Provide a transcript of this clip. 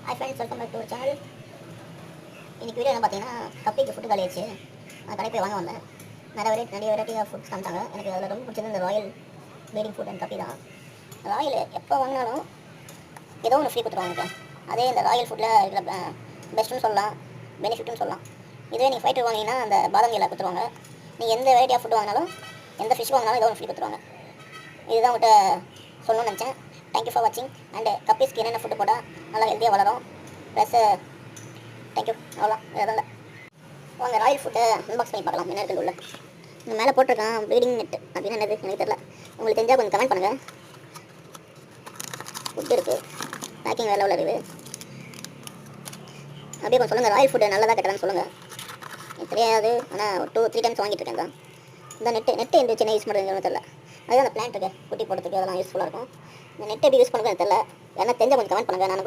Hi friends, welcome back to our channel. இன்றைக்கி video என்ன பார்த்தீங்கன்னா, கப்பிக்கு ஃபுட்டு காலியாச்சு. நான் கடை போய் வாங்க வந்தேன். நிறைய வெரைட்டி ஆஃப் ஃபுட்ஸ் காமிச்சாங்க. எனக்கு அதில் ரொம்ப பிடிச்சது இந்த ராயல் ப்ரீடிங் ஃபுட் அண்ட் கப்பி தான். ராயல் எப்போ வாங்கினாலும் ஏதோ ஒன்று ஃப்ரீ கொடுத்துருவாங்க. அதே இந்த ராயல் ஃபுட்டில் இருக்கிற பெஸ்ட்டுன்னு சொல்லலாம், பெனிஃபிட்னு சொல்லலாம். இதுவே நீங்கள் ஃபைட்டர் வாங்கினீங்கன்னா அந்த பாதாம் இலை கொடுத்துருவாங்க. நீங்கள் எந்த வெரைட்டி ஆஃப் ஃபுட் வாங்கினாலும், எந்த ஃபிஷ் வாங்கினாலும் ஏதோ ஒன்று ஃப்ரீ கொடுத்துருவாங்க. இதுதான் உங்கள்கிட்ட சொல்லணும்னு நினச்சேன். தேங்க்யூ ஃபார் வாட்சிங். அண்டு கப்பீஸ்க்கு என்னென்ன ஃபுட்டு போட்டால் நல்லா ஹெல்த்தியாக வளரும். ப்ளஸ் தேங்க்யூ, அவ்வளோ எதுவும் இல்லை. வாங்க ராயல் ஃபுட்டை அன்பாக்ஸ் பண்ணி பார்க்கலாம். என்ன இருக்குது உள்ள இந்த மேலே போட்டிருக்கான் ப்ரீடிங் நெட் அப்படின்னு என்னது எனக்கு தெரியல. உங்களுக்கு தெரிஞ்சால் கொஞ்சம் கமெண்ட் பண்ணுங்கள். ஃபுட் இருக்குது, பேக்கிங் வேலை இருக்குது. அப்படியே கொஞ்சம் சொல்லுங்கள், ராயல் ஃபுட்டு நல்லதாக கெட்டதான்னு சொல்லுங்கள். எனக்கு தெரியாது, ஆனால் 2-3 டைம்ஸ் வாங்கிட்டு இருக்கேன் தான். இந்த நெட்டு இந்த சின்ன யூஸ் பண்ணுறதுன்னு தெரியல. அதுதான் அந்த பிளான்ட் இருக்குது, குட்டி போடுறதுக்கு அதெல்லாம் யூஸ்ஃபுல்லாக இருக்கும். இந்த நெட் எப்படி யூஸ் பண்ணுறது தெரியல. ஏன்னா தெரிஞ்சால் கொஞ்சம் கமெண்ட் பண்ணுங்கள். நான்